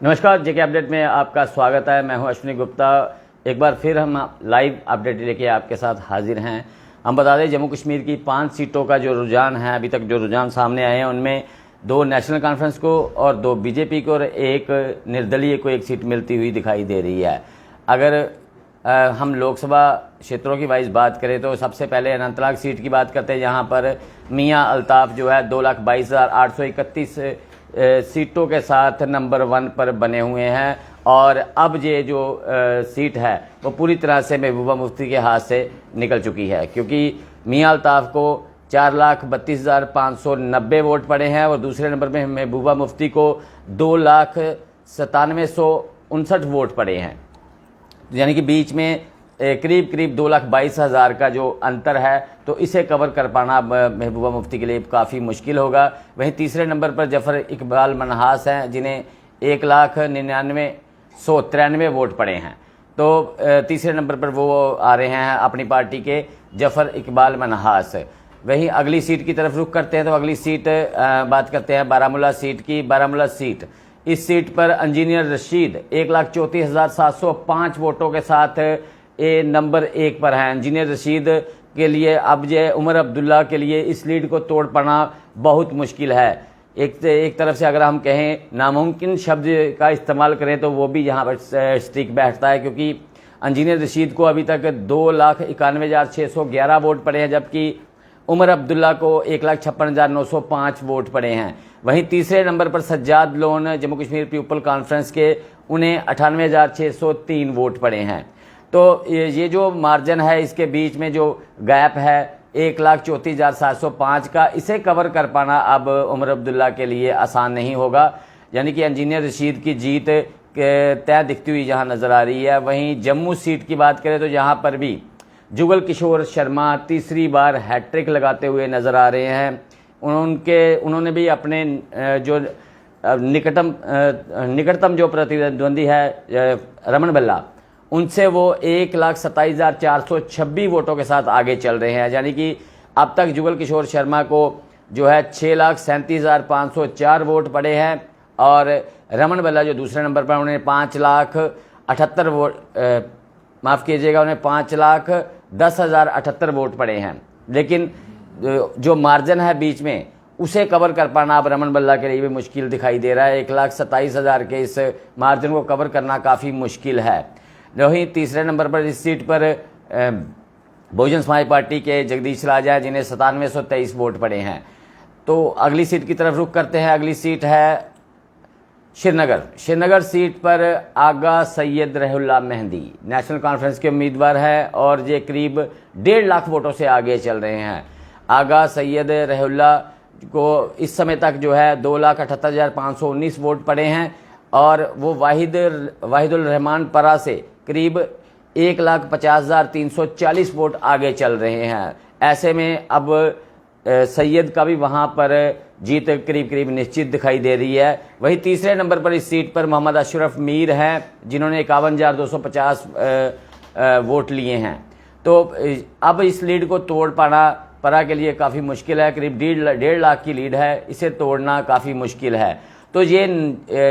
नमस्कार, जेके अपडेट में आपका स्वागत है। मैं हूं अश्विनी गुप्ता। एक बार फिर हम लाइव अपडेट लेके आपके साथ हाजिर हैं। हम बता दें, जम्मू कश्मीर की 5 सीटों का जो रुझान है, अभी तक जो रुझान सामने आए हैं उनमें 2 नेशनल कॉन्फ्रेंस को और 2 बीजेपी को और 1 निर्दलीय को 1 सीट मिलती हुई दिखाई दे रही है। अगर हम लोकसभा क्षेत्रों की वाइज बात करें तो सबसे पहले अनंतनाग सीट की बात करते हैं, जहां पर मियां अल्ताफ जो है 2,22,831 सीटों के साथ नंबर 1 पर बने हुए हैं। और अब ये जो सीट है वो पूरी तरह से महबूबा मुफ्ती के हाथ से निकल चुकी है, क्योंकि मियां अल्ताफ को 4,32,590 वोट पड़े हैं और दूसरे नंबर में महबूबा मुफ्ती को 2,97,159 वोट पड़े हैं। यानी कि बीच में करीब 2,22,000 का जो अंतर है, तो इसे कवर कर पाना महबूबा मुफ्ती के लिए काफ़ी मुश्किल होगा। वहीं तीसरे नंबर पर जफर इकबाल मनहास हैं, जिन्हें 1,99,193 वोट पड़े हैं। तो तीसरे नंबर पर वो आ रहे हैं अपनी पार्टी के जफर इकबाल मनहास। वहीं अगली सीट की तरफ रुख करते हैं तो अगली सीट बात करते हैं बारामूला सीट की। बारामूला सीट, इस सीट पर इंजीनियर रशीद 1,34,705 वोटों के साथ नंबर 1 पर हैं। इंजीनियर रशीद के लिए अब ये उमर अब्दुल्ला के लिए इस लीड को तोड़ पाना बहुत मुश्किल है। एक तरफ से अगर हम कहें नामुमकिन शब्द का इस्तेमाल करें तो वो भी यहाँ पर स्टिक बैठता है, क्योंकि इंजीनियर रशीद को अभी तक 2,91,611 वोट पड़े हैं, जबकि उमर अब्दुल्ला को 1,56,905 वोट पड़े हैं। वहीं तीसरे नंबर पर Sajjad loan Jammu Kashmir people conference के, उन्हें 98,603 वोट पड़े हैं। तो ये जो मार्जिन है, इसके बीच में जो गैप है 1,34,705 का, इसे कवर कर पाना अब उमर अब्दुल्ला के लिए आसान नहीं होगा। यानी कि इंजीनियर रशीद की जीत तय दिखती हुई जहां नजर आ रही है। वहीं जम्मू सीट की बात करें तो यहाँ पर भी जुगल किशोर शर्मा तीसरी बार हैट्रिक लगाते हुए नजर आ रहे हैं। उन्होंने भी अपने जो निकटतम जो प्रतिद्वंदी है रमन भल्ला, उनसे वो 1,27,426 वोटों के साथ आगे चल रहे हैं। यानी कि अब तक जुगल किशोर शर्मा को जो है 6,37,504 वोट पड़े हैं और रमन भल्ला जो दूसरे नंबर पर, उन्हें 5,78,000 वोट माफ़ कीजिएगा, उन्हें 5,10,078 वोट पड़े हैं। लेकिन जो मार्जिन है बीच में, उसे कवर कर पाना अब रमन भल्ला के लिए भी मुश्किल दिखाई दे रहा है। 1,27,000 के इस मार्जिन को कवर करना काफ़ी मुश्किल है। वहीं तीसरे नंबर पर इस सीट पर बहुजन समाज पार्टी के जगदीश राजा हैं, जिन्हें 97,123 वोट पड़े हैं। तो अगली सीट की तरफ रुख करते हैं। अगली सीट है श्रीनगर सीट पर आगा सैयद रहउल्ला मेहंदी नेशनल कॉन्फ्रेंस के उम्मीदवार हैं और ये करीब 1.5 लाख वोटों से आगे चल रहे हैं। आगा सैयद रहउल्ला को इस समय तक जो है 2,78,519 वोट पड़े हैं और वो वाहिदुल रहमान परा से करीब 1,50,340 वोट आगे चल रहे हैं। ऐसे में अब सैयद का भी वहां पर जीत करीब निश्चित दिखाई दे रही है। वहीं तीसरे नंबर पर इस सीट पर मोहम्मद अशरफ मीर हैं, जिन्होंने 51,250 वोट लिए हैं। तो अब इस लीड को तोड़ पाना परा के लिए काफ़ी मुश्किल है। करीब 1.5 लाख की लीड है, इसे तोड़ना काफ़ी मुश्किल है। तो ये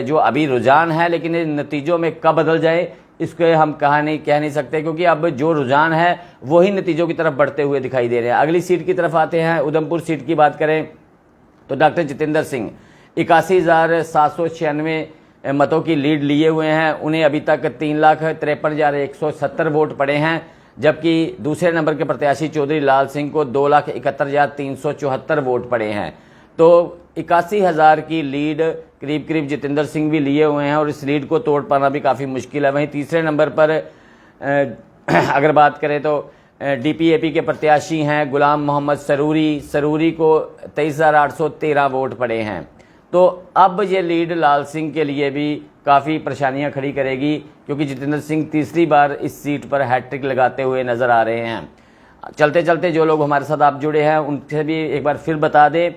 जो अभी रुझान है, लेकिन इन नतीजों में कब बदल जाए इसके हम कह नहीं सकते, क्योंकि अब जो रुझान है वही नतीजों की तरफ बढ़ते हुए दिखाई दे रहे हैं। अगली सीट की तरफ आते हैं। उधमपुर सीट की बात करें तो डॉक्टर जितेंद्र सिंह 81,796 मतों की लीड लिए हुए हैं। उन्हें अभी तक 3,53,170 वोट पड़े हैं, जबकि दूसरे नंबर के प्रत्याशी चौधरी लाल सिंह को 2,71,374 वोट पड़े हैं। तो 81,000 की लीड करीब जितेंद्र सिंह भी लिए हुए हैं और इस लीड को तोड़ पाना भी काफ़ी मुश्किल है। वहीं तीसरे नंबर पर अगर बात करें तो डीपीएपी के प्रत्याशी हैं गुलाम मोहम्मद सरूरी को 23,813 वोट पड़े हैं। तो अब ये लीड लाल सिंह के लिए भी काफ़ी परेशानियां खड़ी करेगी, क्योंकि जितेंद्र सिंह तीसरी बार इस सीट पर हैट्रिक लगाते हुए नजर आ रहे हैं। चलते चलते जो लोग हमारे साथ आप जुड़े हैं उनसे भी एक बार फिर बता दें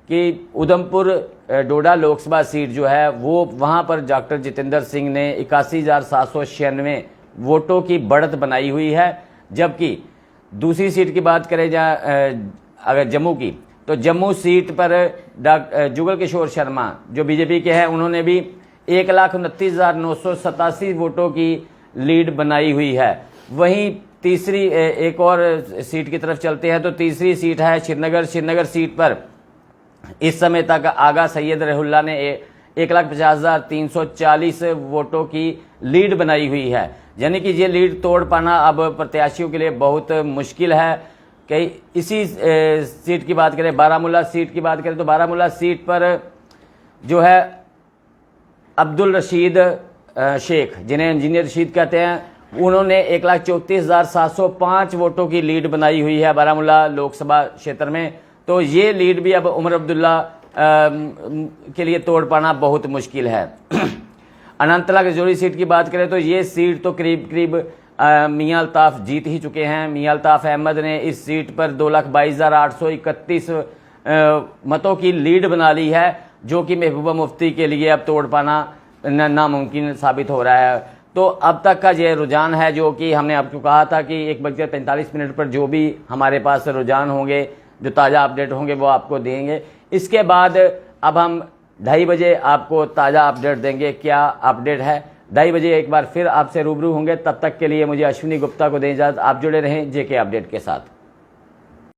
कि उधमपुर डोडा लोकसभा सीट जो है वो वहां पर डॉक्टर जितेंद्र सिंह ने 81,796 वोटों की बढ़त बनाई हुई है। जबकि दूसरी सीट की बात करें अगर जम्मू की, तो जम्मू सीट पर जुगल किशोर शर्मा जो बीजेपी के हैं, उन्होंने भी 1,29,987 वोटों की लीड बनाई हुई है। वहीं तीसरी एक और सीट की तरफ चलते हैं तो तीसरी सीट है श्रीनगर सीट पर इस समय तक आगा सैयद रहउल्लाह ने 1,50,340 वोटों की लीड बनाई हुई है। यानी कि ये लीड तोड़ पाना अब प्रत्याशियों के लिए बहुत मुश्किल है। कई इसी सीट की बात करें, बारामूला सीट की बात करें तो बारामूला सीट पर जो है अब्दुल रशीद शेख, जिन्हें इंजीनियर रशीद कहते हैं, उन्होंने 1,34,705 वोटों की लीड बनाई हुई है बारामूला लोकसभा क्षेत्र में। तो ये लीड भी अब उमर अब्दुल्ला के लिए तोड़ पाना बहुत मुश्किल है। अनंतनाग राजौरी सीट की बात करें तो ये सीट तो करीब मियां अल्ताफ जीत ही चुके हैं। मियां अल्ताफ अहमद ने इस सीट पर 2,22,831 मतों की लीड बना ली है, जो कि महबूबा मुफ्ती के लिए अब तोड़ पाना नामुमकिन साबित हो रहा है। तो अब तक का ये रुझान है, जो कि हमने आपको कहा था कि 1:45 पर जो भी हमारे पास रुझान होंगे, जो ताज़ा अपडेट होंगे, वो आपको देंगे। इसके बाद अब हम 2:30 बजे आपको ताज़ा अपडेट देंगे। क्या अपडेट है 2:30 बजे एक बार फिर आपसे रूबरू होंगे। तब तक के लिए मुझे अश्विनी गुप्ता को दें इजाज़त। आप जुड़े रहें जेके अपडेट के साथ।